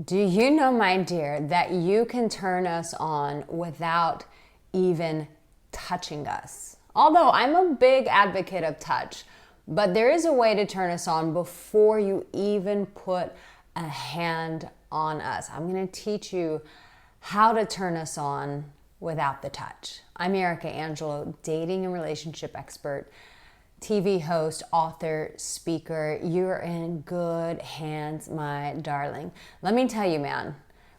Do you know, my dear, that you can turn us on without even touching us? Although I'm a big advocate of touch, but there is a way to turn us on before you even put a hand on us. I'm going to teach you how to turn us on without the touch. I'm Arica Angelo, dating and relationship expert, TV host, author, speaker. You're in good hands, my darling. Let me tell you, man,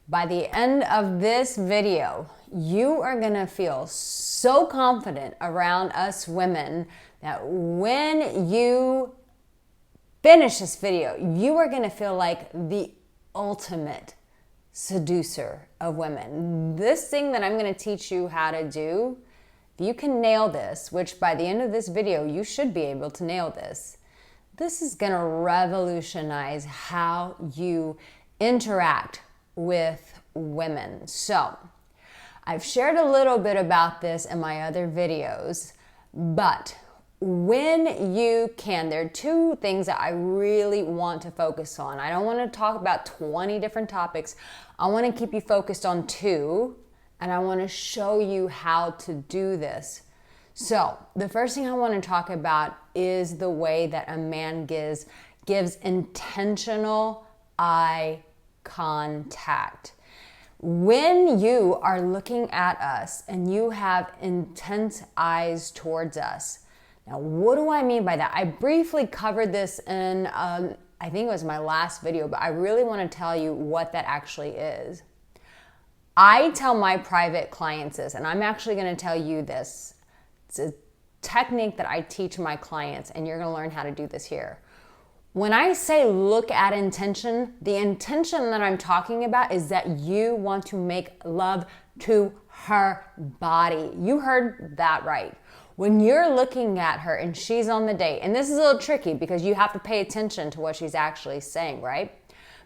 by the end of this video, you are gonna feel so confident around us women that when you finish this video, you are gonna feel like the ultimate seducer of women. This thing that I'm gonna teach you how to do, if you can nail this, which by the end of this video, you should be able to nail this, this is gonna revolutionize how you interact with women. So, I've shared a little bit about this in my other videos, but when you can, there are two things that I really want to focus on. I don't want to talk about 20 different topics. I want to keep you focused on two, and I want to show you how to do this. So the first thing I want to talk about is the way that a man gives intentional eye contact. When you are looking at us and you have intense eyes towards us, now, what do I mean by that? I briefly covered this in, I think it was my last video, but I really want to tell you what that actually is. I tell my private clients this, and I'm actually going to tell you this. It's a technique that I teach my clients, and you're going to learn how to do this here. When I say look at intention, the intention that I'm talking about is that you want to make love to her body. You heard that right. When you're looking at her and she's on the date, and this is a little tricky because you have to pay attention to what she's actually saying, right?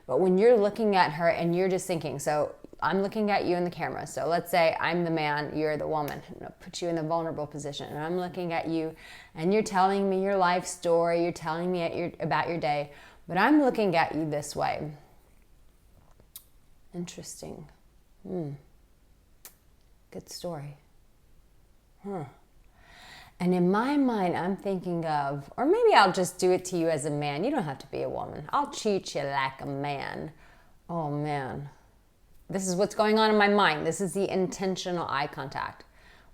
But when you're looking at her and you're just thinking, so I'm looking at you in the camera. So let's say I'm the man, you're the woman. I'm gonna put you in the vulnerable position, and I'm looking at you and you're telling me your life story, you're telling me about your day, but I'm looking at you this way. Interesting. Good story. And in my mind, I'm thinking of, or maybe I'll just do it to you as a man. You don't have to be a woman. I'll treat you like a man. Oh man. This is what's going on in my mind. This is the intentional eye contact.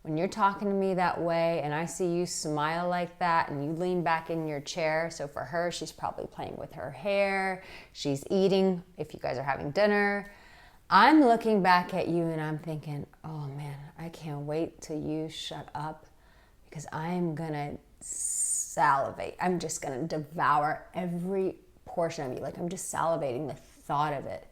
When you're talking to me that way and I see you smile like that and you lean back in your chair. So for her, she's probably playing with her hair. She's eating if you guys are having dinner. I'm looking back at you and I'm thinking, oh man, I can't wait till you shut up, because I'm gonna salivate. I'm just gonna devour every portion of you. Like I'm just salivating the thought of it.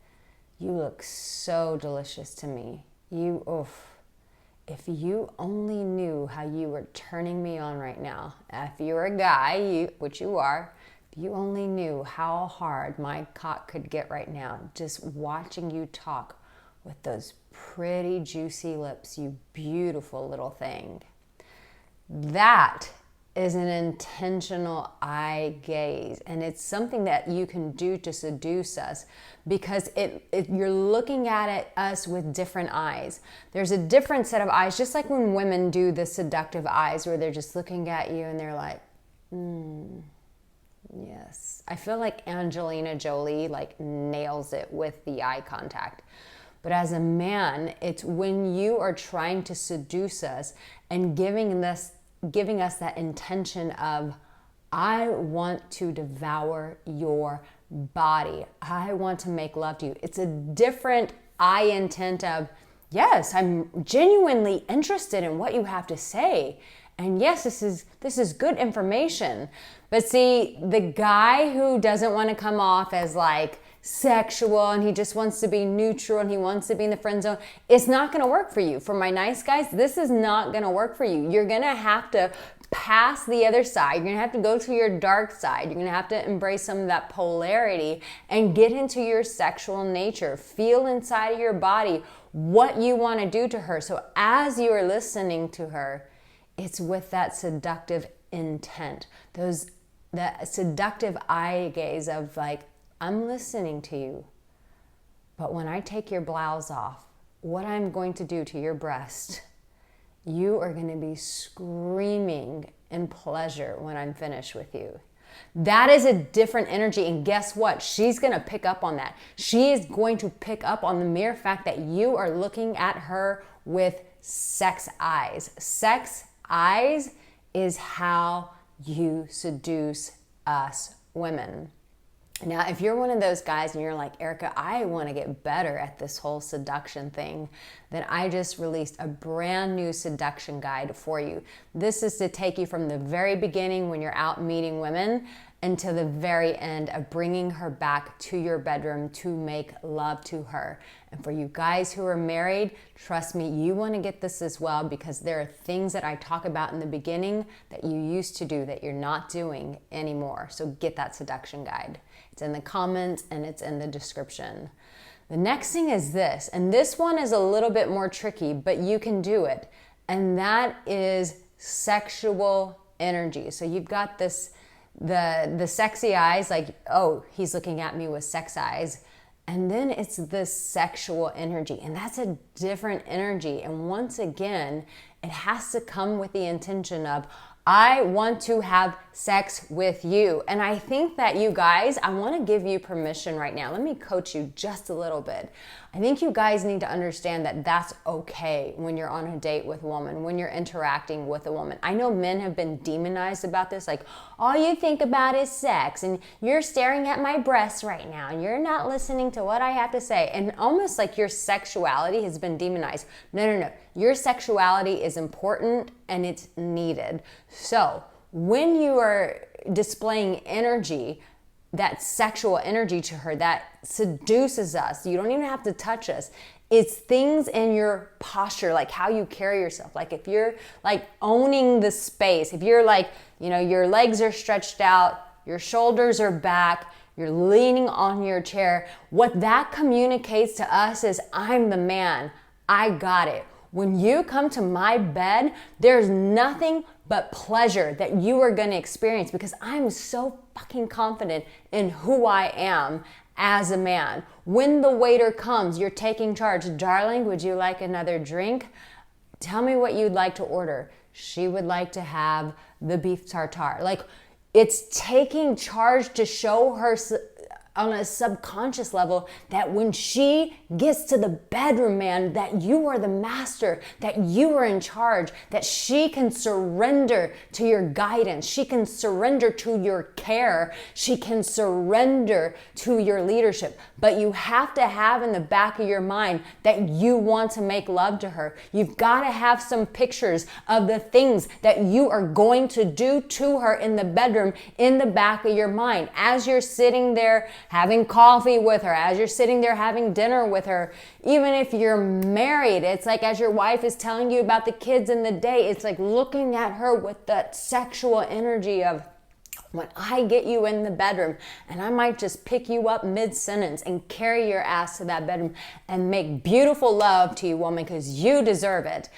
You look so delicious to me. If you only knew how you were turning me on right now. If you're a guy, which you are, if you only knew how hard my cock could get right now, just watching you talk with those pretty juicy lips, you beautiful little thing. That is an intentional eye gaze, and it's something that you can do to seduce us because you're looking at us with different eyes. There's a different set of eyes, just like when women do the seductive eyes where they're just looking at you and they're like, yes. I feel like Angelina Jolie like nails it with the eye contact. But as a man, it's when you are trying to seduce us and giving us that intention of, I want to devour your body. I want to make love to you. It's a different eye intent of, yes, I'm genuinely interested in what you have to say. And yes, this is good information. But see, the guy who doesn't want to come off as like sexual and he just wants to be neutral and he wants to be in the friend zone, it's not going to work for you. For my nice guys, this is not going to work for you. You're going to have to pass the other side. You're going to have to go to your dark side. You're going to have to embrace some of that polarity and get into your sexual nature. Feel inside of your body what you want to do to her. So as you are listening to her, it's with that seductive intent. The seductive eye gaze of like, I'm listening to you. But when I take your blouse off, what I'm going to do to your breast, you are going to be screaming in pleasure when I'm finished with you. That is a different energy. And guess what? She's going to pick up on that. She is going to pick up on the mere fact that you are looking at her with sex eyes. Sex eyes is how you seduce us women. Now, if you're one of those guys and you're like, Arica, I want to get better at this whole seduction thing, then I just released a brand new seduction guide for you. This is to take you from the very beginning when you're out meeting women until the very end of bringing her back to your bedroom to make love to her. And for you guys who are married, trust me, you want to get this as well, because there are things that I talk about in the beginning that you used to do that you're not doing anymore. So get that seduction guide. It's in the comments and it's in the description. The next thing is this, and this one is a little bit more tricky, but you can do it. And that is sexual energy. So you've got this, the sexy eyes, like, oh, he's looking at me with sex eyes. And then it's the sexual energy, and that's a different energy. And once again, it has to come with the intention of, I want to have sex with you. And I think that you guys, I want to give you permission right now. Let me coach you just a little bit. I think you guys need to understand that that's okay when you're on a date with a woman, when you're interacting with a woman. I know men have been demonized about this, like, all you think about is sex, and you're staring at my breasts right now, and you're not listening to what I have to say. And almost like your sexuality has been demonized. No. Your sexuality is important and it's needed. So when you are displaying energy, that sexual energy to her that seduces us, you don't even have to touch us. It's things in your posture, like how you carry yourself. Like if you're like owning the space, if you're like, you know, your legs are stretched out, your shoulders are back, you're leaning on your chair, what that communicates to us is, I'm the man, I got it. When you come to my bed, there's nothing but pleasure that you are going to experience, because I'm so fucking confident in who I am as a man. When the waiter comes, you're taking charge. Darling, would you like another drink? Tell me what you'd like to order. She would like to have the beef tartare. Like, it's taking charge to show her on a subconscious level that when she gets to the bedroom, man, that you are the master, that you are in charge, that she can surrender to your guidance, she can surrender to your care, she can surrender to your leadership. But you have to have in the back of your mind that you want to make love to her. You've got to have some pictures of the things that you are going to do to her in the bedroom in the back of your mind. As you're sitting there having coffee with her, as you're sitting there having dinner with her, even if you're married, it's like as your wife is telling you about the kids in the day, it's like looking at her with that sexual energy of, when I get you in the bedroom, and I might just pick you up mid-sentence and carry your ass to that bedroom and make beautiful love to you, woman, because you deserve it.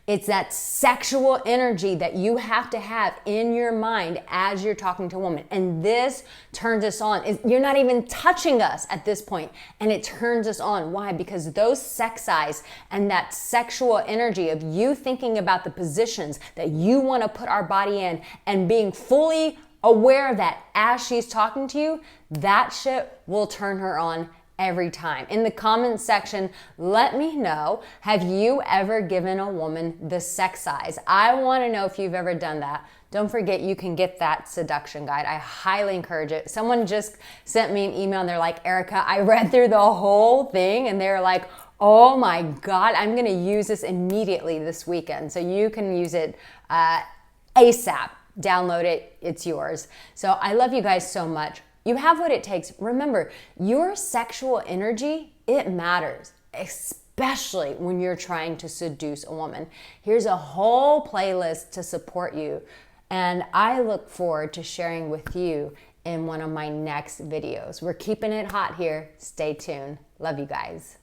It's that sexual energy that you have to have in your mind as you're talking to a woman. And this turns us on. You're not even touching us at this point, and it turns us on. Why? Because those sex eyes and that sexual energy of you thinking about the positions that you want to put our body in and being fully aware of that as she's talking to you, that shit will turn her on every time. In the comments section, let me know, have you ever given a woman the sex eyes? I want to know if you've ever done that. Don't forget, you can get that seduction guide. I highly encourage it. Someone just sent me an email and they're like, Arica, I read through the whole thing, and they're like, oh my God, I'm going to use this immediately this weekend. So you can use it ASAP. Download it. It's yours. So I love you guys so much. You have what it takes. Remember, your sexual energy, it matters, especially when you're trying to seduce a woman. Here's a whole playlist to support you, and I look forward to sharing with you in one of my next videos. We're keeping it hot here. Stay tuned. Love you guys.